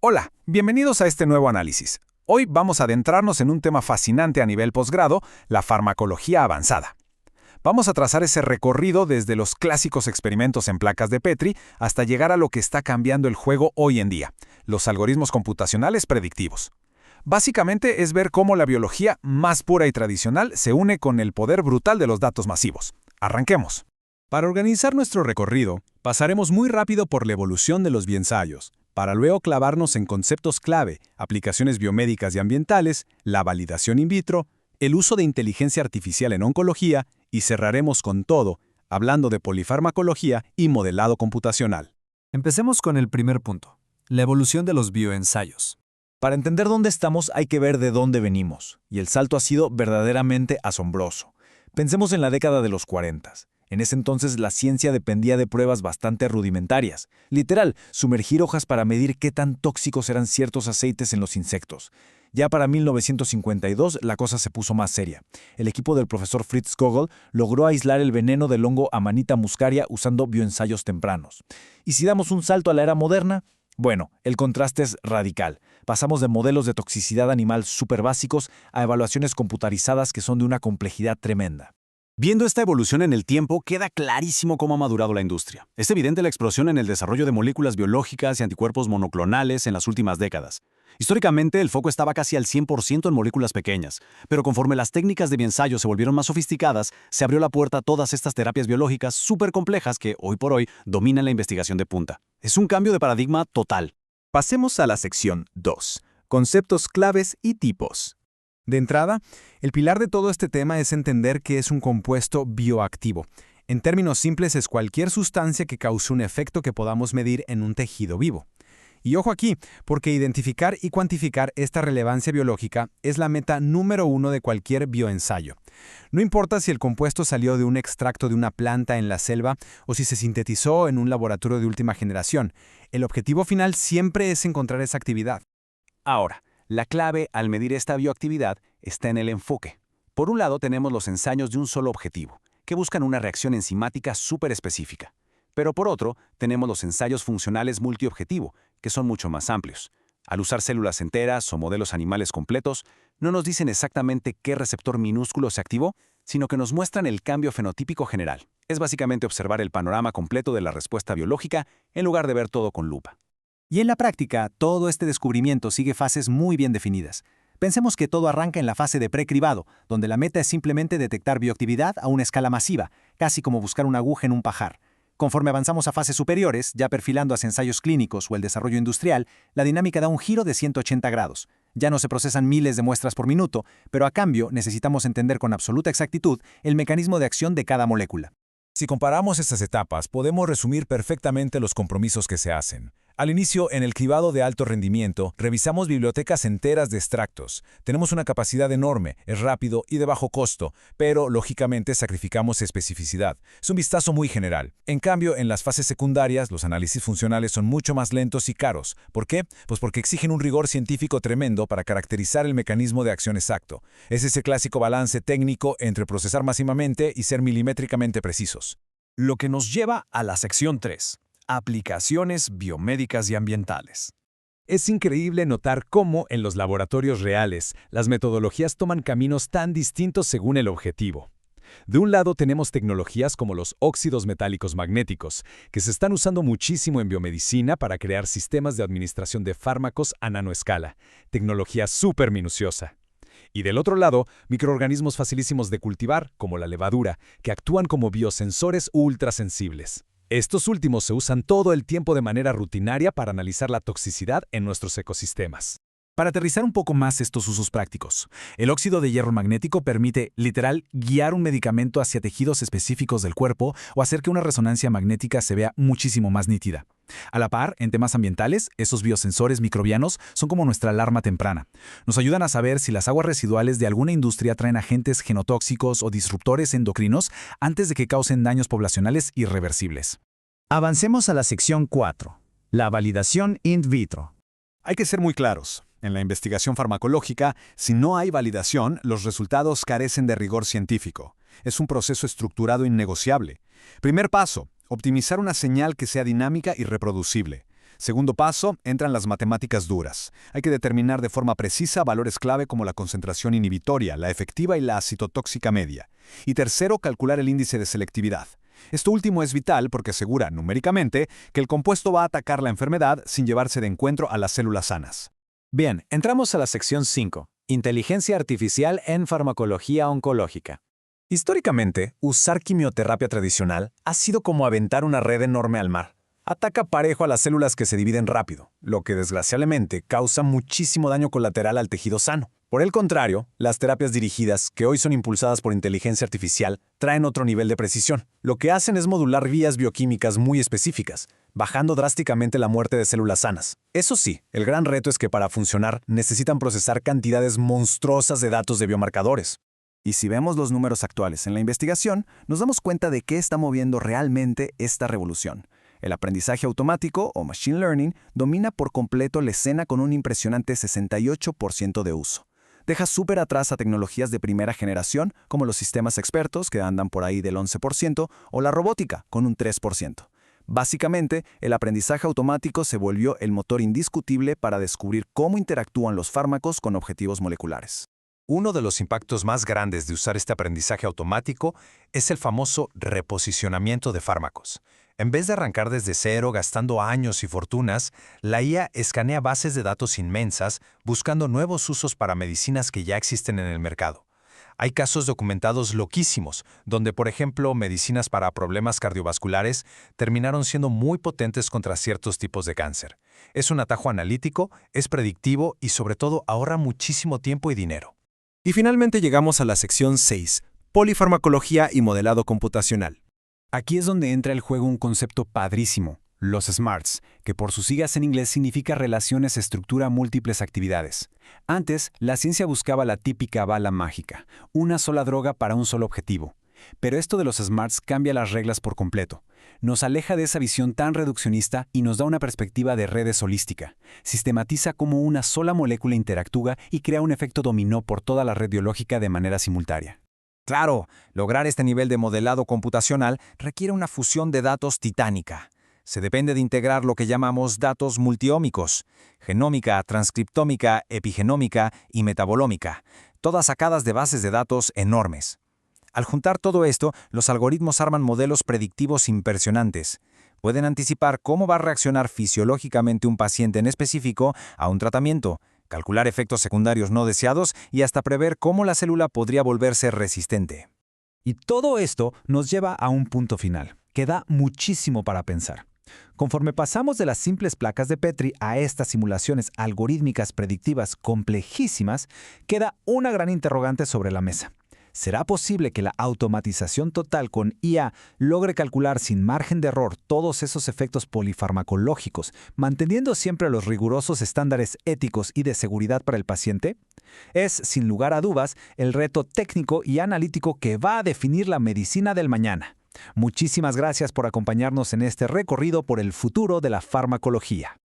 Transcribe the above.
Hola, bienvenidos a este nuevo análisis. Hoy vamos a adentrarnos en un tema fascinante a nivel posgrado, la farmacología avanzada. Vamos a trazar ese recorrido desde los clásicos experimentos en placas de Petri hasta llegar a lo que está cambiando el juego hoy en día, los algoritmos computacionales predictivos. Básicamente es ver cómo la biología más pura y tradicional se une con el poder brutal de los datos masivos. Arranquemos. Para organizar nuestro recorrido, pasaremos muy rápido por la evolución de los biensayos, para luego clavarnos en conceptos clave, aplicaciones biomédicas y ambientales, la validación in vitro, el uso de inteligencia artificial en oncología y cerraremos con todo, hablando de polifarmacología y modelado computacional. Empecemos con el primer punto, la evolución de los bioensayos. Para entender dónde estamos hay que ver de dónde venimos, y el salto ha sido verdaderamente asombroso. Pensemos en la década de los 40. En ese entonces la ciencia dependía de pruebas bastante rudimentarias. Literal, sumergir hojas para medir qué tan tóxicos eran ciertos aceites en los insectos. Ya para 1952 la cosa se puso más seria. El equipo del profesor Fritz Kogel logró aislar el veneno del hongo Amanita muscaria usando bioensayos tempranos. ¿Y si damos un salto a la era moderna? Bueno, el contraste es radical. Pasamos de modelos de toxicidad animal súper básicos a evaluaciones computarizadas que son de una complejidad tremenda. Viendo esta evolución en el tiempo, queda clarísimo cómo ha madurado la industria. Es evidente la explosión en el desarrollo de moléculas biológicas y anticuerpos monoclonales en las últimas décadas. Históricamente, el foco estaba casi al 100% en moléculas pequeñas, pero conforme las técnicas de biensayo se volvieron más sofisticadas, se abrió la puerta a todas estas terapias biológicas súper complejas que, hoy por hoy, dominan la investigación de punta. Es un cambio de paradigma total. Pasemos a la sección 2, conceptos claves y tipos. De entrada, el pilar de todo este tema es entender qué es un compuesto bioactivo. En términos simples, es cualquier sustancia que cause un efecto que podamos medir en un tejido vivo. Y ojo aquí, porque identificar y cuantificar esta relevancia biológica es la meta número 1 de cualquier bioensayo. No importa si el compuesto salió de un extracto de una planta en la selva o si se sintetizó en un laboratorio de última generación, el objetivo final siempre es encontrar esa actividad. Ahora, la clave al medir esta bioactividad está en el enfoque. Por un lado tenemos los ensayos de un solo objetivo, que buscan una reacción enzimática súper específica. Pero por otro, tenemos los ensayos funcionales multiobjetivo, que son mucho más amplios. Al usar células enteras o modelos animales completos, no nos dicen exactamente qué receptor minúsculo se activó, sino que nos muestran el cambio fenotípico general. Es básicamente observar el panorama completo de la respuesta biológica en lugar de ver todo con lupa. Y en la práctica, todo este descubrimiento sigue fases muy bien definidas. Pensemos que todo arranca en la fase de precribado, donde la meta es simplemente detectar bioactividad a una escala masiva, casi como buscar una aguja en un pajar. Conforme avanzamos a fases superiores, ya perfilando hacia ensayos clínicos o el desarrollo industrial, la dinámica da un giro de 180 grados. Ya no se procesan miles de muestras por minuto, pero a cambio necesitamos entender con absoluta exactitud el mecanismo de acción de cada molécula. Si comparamos estas etapas, podemos resumir perfectamente los compromisos que se hacen. Al inicio, en el cribado de alto rendimiento, revisamos bibliotecas enteras de extractos. Tenemos una capacidad enorme, es rápido y de bajo costo, pero lógicamente sacrificamos especificidad. Es un vistazo muy general. En cambio, en las fases secundarias, los análisis funcionales son mucho más lentos y caros. ¿Por qué? Pues porque exigen un rigor científico tremendo para caracterizar el mecanismo de acción exacto. Es ese clásico balance técnico entre procesar máximamente y ser milimétricamente precisos. Lo que nos lleva a la sección 3. Aplicaciones biomédicas y ambientales. Es increíble notar cómo, en los laboratorios reales, las metodologías toman caminos tan distintos según el objetivo. De un lado tenemos tecnologías como los óxidos metálicos magnéticos, que se están usando muchísimo en biomedicina para crear sistemas de administración de fármacos a nanoescala, tecnología súper minuciosa. Y del otro lado, microorganismos facilísimos de cultivar, como la levadura, que actúan como biosensores ultrasensibles. Estos últimos se usan todo el tiempo de manera rutinaria para analizar la toxicidad en nuestros ecosistemas. Para aterrizar un poco más estos usos prácticos, el óxido de hierro magnético permite, literal, guiar un medicamento hacia tejidos específicos del cuerpo o hacer que una resonancia magnética se vea muchísimo más nítida. A la par, en temas ambientales, esos biosensores microbianos son como nuestra alarma temprana. Nos ayudan a saber si las aguas residuales de alguna industria traen agentes genotóxicos o disruptores endocrinos antes de que causen daños poblacionales irreversibles. Avancemos a la sección 4, la validación in vitro. Hay que ser muy claros. En la investigación farmacológica, si no hay validación, los resultados carecen de rigor científico. Es un proceso estructurado innegociable. Primer paso, optimizar una señal que sea dinámica y reproducible. Segundo paso, entran las matemáticas duras. Hay que determinar de forma precisa valores clave como la concentración inhibitoria, la efectiva y la citotóxica media. Y tercero, calcular el índice de selectividad. Esto último es vital porque asegura, numéricamente, que el compuesto va a atacar la enfermedad sin llevarse de encuentro a las células sanas. Bien, entramos a la sección 5, Inteligencia artificial en farmacología oncológica. Históricamente, usar quimioterapia tradicional ha sido como aventar una red enorme al mar. Ataca parejo a las células que se dividen rápido, lo que desgraciadamente causa muchísimo daño colateral al tejido sano. Por el contrario, las terapias dirigidas, que hoy son impulsadas por inteligencia artificial, traen otro nivel de precisión. Lo que hacen es modular vías bioquímicas muy específicas, bajando drásticamente la muerte de células sanas. Eso sí, el gran reto es que para funcionar necesitan procesar cantidades monstruosas de datos de biomarcadores. Y si vemos los números actuales en la investigación, nos damos cuenta de qué está moviendo realmente esta revolución. El aprendizaje automático, o Machine Learning, domina por completo la escena con un impresionante 68% de uso. Deja súper atrás a tecnologías de primera generación, como los sistemas expertos, que andan por ahí del 11%, o la robótica, con un 3%. Básicamente, el aprendizaje automático se volvió el motor indiscutible para descubrir cómo interactúan los fármacos con objetivos moleculares. Uno de los impactos más grandes de usar este aprendizaje automático es el famoso reposicionamiento de fármacos. En vez de arrancar desde cero gastando años y fortunas, la IA escanea bases de datos inmensas buscando nuevos usos para medicinas que ya existen en el mercado. Hay casos documentados loquísimos, donde, por ejemplo, medicinas para problemas cardiovasculares terminaron siendo muy potentes contra ciertos tipos de cáncer. Es un atajo analítico, es predictivo y sobre todo ahorra muchísimo tiempo y dinero. Y finalmente llegamos a la sección 6, Polifarmacología y modelado computacional. Aquí es donde entra el juego un concepto padrísimo, los SMARTs, que por sus siglas en inglés significa relaciones estructura múltiples actividades. Antes, la ciencia buscaba la típica bala mágica, una sola droga para un solo objetivo. Pero esto de los SMARTs cambia las reglas por completo. Nos aleja de esa visión tan reduccionista y nos da una perspectiva de redes holística. Sistematiza cómo una sola molécula interactúa y crea un efecto dominó por toda la red biológica de manera simultánea. Claro, lograr este nivel de modelado computacional requiere una fusión de datos titánica. Se depende de integrar lo que llamamos datos multiómicos, genómica, transcriptómica, epigenómica y metabolómica, todas sacadas de bases de datos enormes. Al juntar todo esto, los algoritmos arman modelos predictivos impresionantes. Pueden anticipar cómo va a reaccionar fisiológicamente un paciente en específico a un tratamiento, calcular efectos secundarios no deseados y hasta prever cómo la célula podría volverse resistente. Y todo esto nos lleva a un punto final, que da muchísimo para pensar. Conforme pasamos de las simples placas de Petri a estas simulaciones algorítmicas predictivas complejísimas, queda una gran interrogante sobre la mesa. ¿Será posible que la automatización total con IA logre calcular sin margen de error todos esos efectos polifarmacológicos, manteniendo siempre los rigurosos estándares éticos y de seguridad para el paciente? Es, sin lugar a dudas, el reto técnico y analítico que va a definir la medicina del mañana. Muchísimas gracias por acompañarnos en este recorrido por el futuro de la farmacología.